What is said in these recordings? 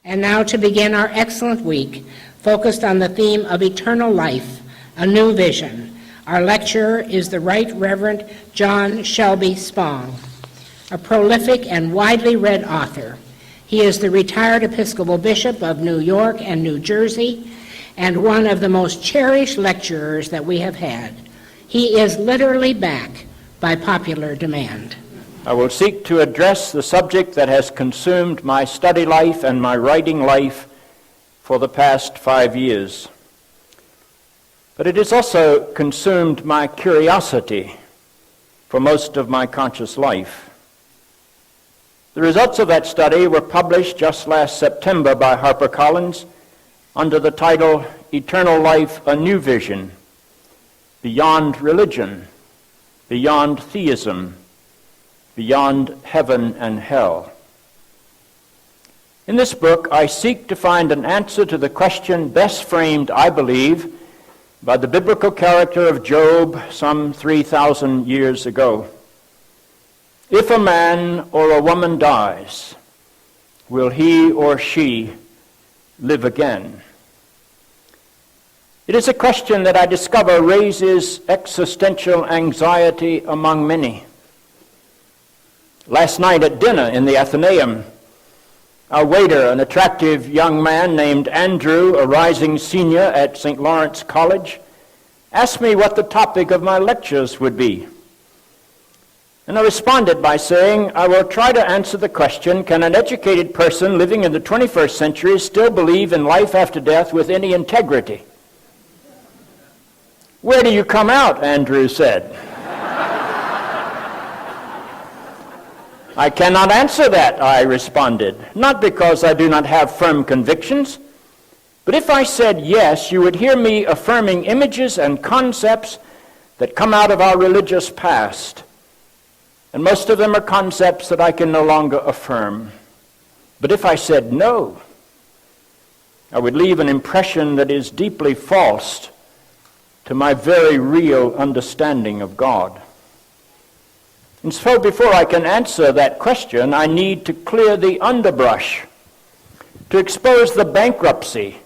And now to begin our excellent week, focused on the theme of eternal life, a new vision. Our lecturer is the Right Reverend John Shelby Spong, a prolific and widely read author. He is the retired Episcopal Bishop of New York and New Jersey, and one of the most cherished lecturers that we have had. He is literally back by popular demand. I will seek to address the subject that has consumed my study life and my writing life for the past 5 years. But it has also consumed my curiosity for most of my conscious life. The results of that study were published just last September by HarperCollins under the title Eternal Life, a New Vision, Beyond Religion, Beyond Theism, Beyond Heaven and Hell. In this book, I seek to find an answer to the question best framed, I believe, by the biblical character of Job some 3,000 years ago. If a man or a woman dies, will he or she live again? It is a question that I discover raises existential anxiety among many. Last night at dinner in the Athenaeum, our waiter, an attractive young man named Andrew, a rising senior at St. Lawrence College, asked me what the topic of my lectures would be. And I responded by saying, I will try to answer the question, can an educated person living in the 21st century still believe in life after death with any integrity? Where do you come out? Andrew said. I cannot answer that, I responded, not because I do not have firm convictions, but if I said yes, you would hear me affirming images and concepts that come out of our religious past, and most of them are concepts that I can no longer affirm. But if I said no, I would leave an impression that is deeply false to my very real understanding of God. And so before I can answer that question, I need to clear the underbrush, to expose the bankruptcy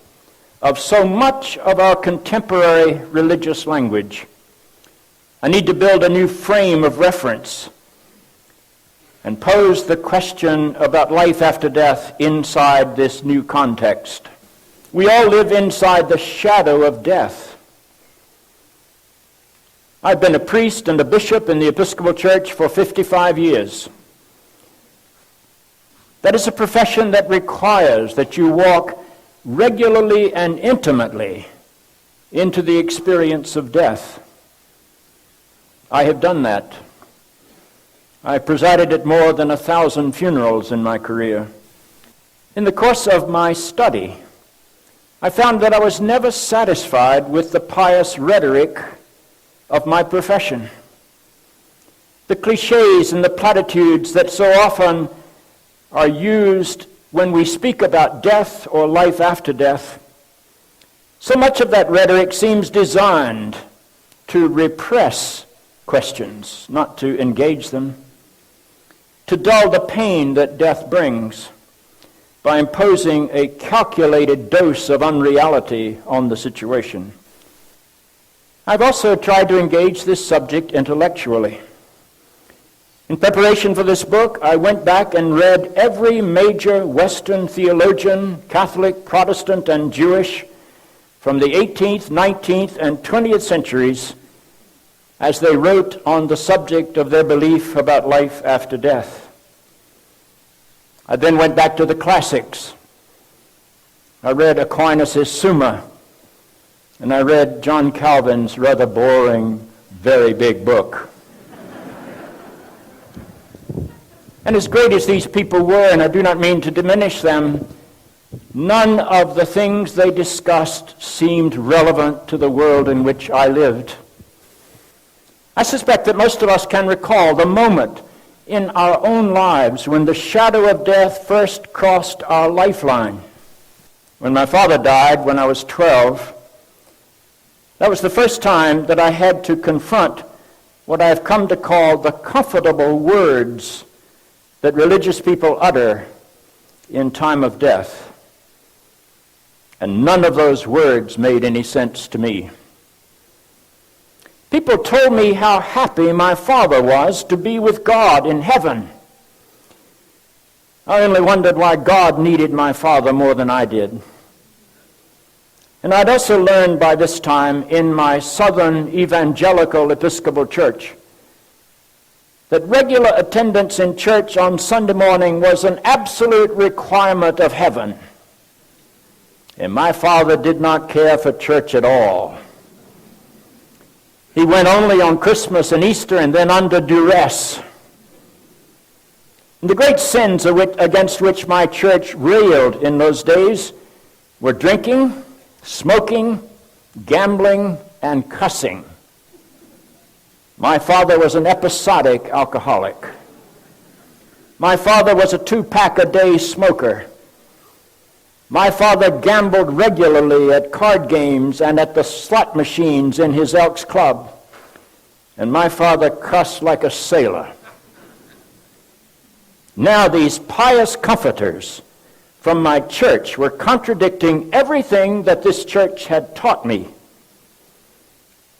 of so much of our contemporary religious language. I need to build a new frame of reference and pose the question about life after death inside this new context. We all live inside the shadow of death. I've been a priest and a bishop in the Episcopal Church for 55 years. That is a profession that requires that you walk regularly and intimately into the experience of death. I have done that. I presided at more than 1,000 funerals in my career. In the course of my study, I found that I was never satisfied with the pious rhetoric of my profession. The cliches and the platitudes that so often are used when we speak about death or life after death, so much of that rhetoric seems designed to repress questions, not to engage them, to dull the pain that death brings by imposing a calculated dose of unreality on the situation. I've also tried to engage this subject intellectually. In preparation for this book, I went back and read every major Western theologian, Catholic, Protestant, and Jewish, from the 18th, 19th, and 20th centuries as they wrote on the subject of their belief about life after death. I then went back to the classics. I read Aquinas' Summa, and I read John Calvin's rather boring, very big book. And as great as these people were, and I do not mean to diminish them, none of the things they discussed seemed relevant to the world in which I lived. I suspect that most of us can recall the moment in our own lives when the shadow of death first crossed our lifeline. When my father died when I was 12, that was the first time that I had to confront what I have come to call the comfortable words that religious people utter in time of death. And none of those words made any sense to me. People told me how happy my father was to be with God in heaven. I only wondered why God needed my father more than I did. And I'd also learned by this time in my Southern Evangelical Episcopal Church that regular attendance in church on Sunday morning was an absolute requirement of heaven. And my father did not care for church at all. He went only on Christmas and Easter and then under duress. And the great sins against which my church railed in those days were drinking, smoking, gambling, and cussing. My father was an episodic alcoholic. My father was a 2-pack-a-day smoker. My father gambled regularly at card games and at the slot machines in his Elks Club. And my father cussed like a sailor. Now these pious comforters from my church were contradicting everything that this church had taught me.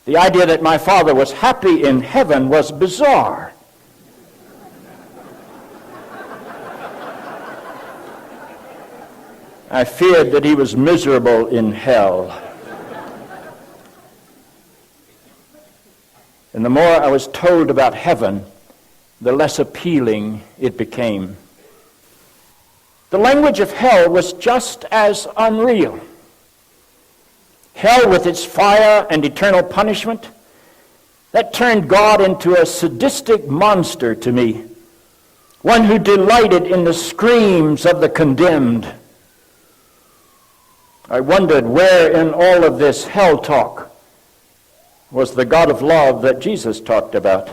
The idea that my father was happy in heaven was bizarre. I feared that he was miserable in hell. And the more I was told about heaven, the less appealing it became. The language of hell was just as unreal. Hell with its fire and eternal punishment, that turned God into a sadistic monster to me, one who delighted in the screams of the condemned. I wondered where in all of this hell talk was the God of love that Jesus talked about.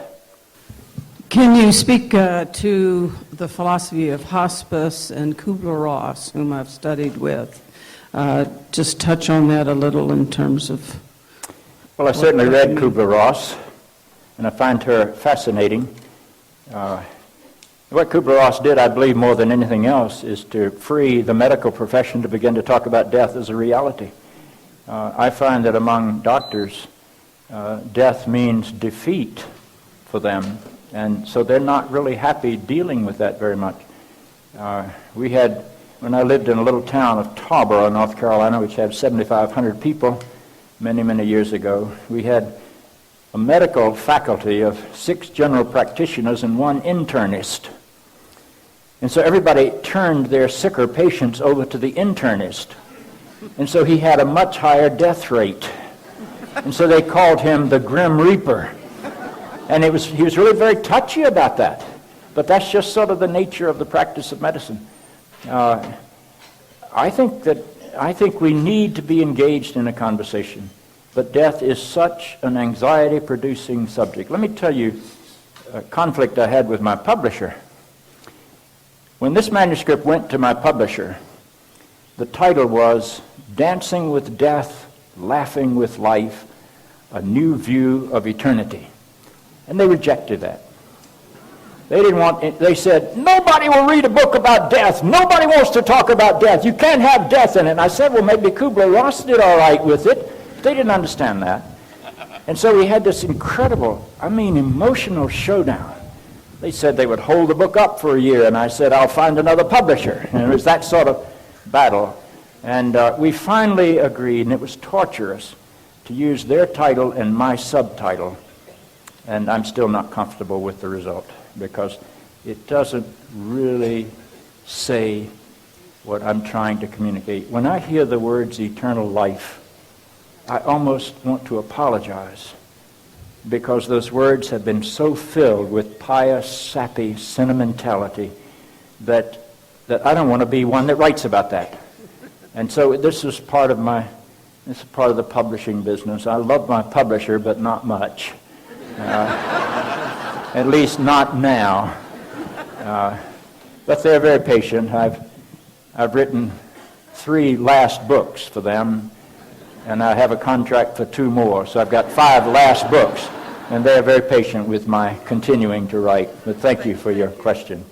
Can you speak to the philosophy of hospice and Kubler-Ross, whom I've studied with? Just touch on that a little in terms of... Well, I certainly read Kubler-Ross, and I find her fascinating. What Kubler-Ross did, I believe, more than anything else, is to free the medical profession to begin to talk about death as a reality. I find that among doctors, death means defeat for them, and so they're not really happy dealing with that very much. When I lived in a little town of Tarboro, North Carolina, which had 7,500 people many, many years ago, we had a medical faculty of 6 general practitioners and 1 internist. And so everybody turned their sicker patients over to the internist. And so he had a much higher death rate. And so they called him the Grim Reaper. And he was really very touchy about that. But that's just sort of the nature of the practice of medicine. I think we need to be engaged in a conversation, but death is such an anxiety-producing subject. Let me tell you a conflict I had with my publisher. When this manuscript went to my publisher, the title was Dancing with Death, Laughing with Life, A New View of Eternity. And they rejected that. They said, nobody will read a book about death. Nobody wants to talk about death. You can't have death in it. And I said, well, maybe Kubler-Ross did all right with it. They didn't understand that. And so we had this incredible, emotional showdown. They said they would hold the book up for a year, and I said, I'll find another publisher. And it was that sort of battle. And we finally agreed, and it was torturous, to use their title and my subtitle. And I'm still not comfortable with the result, because it doesn't really say what I'm trying to communicate. When I hear the words eternal life, I almost want to apologize, because those words have been so filled with pious, sappy sentimentality that I don't want to be one that writes about that. And so this is part of the publishing business. I love my publisher, but not much. At least not now. But they're very patient. I've written 3 last books for them, and I have a contract for 2 more. So I've got 5 last books, and they're very patient with my continuing to write. But thank you for your question.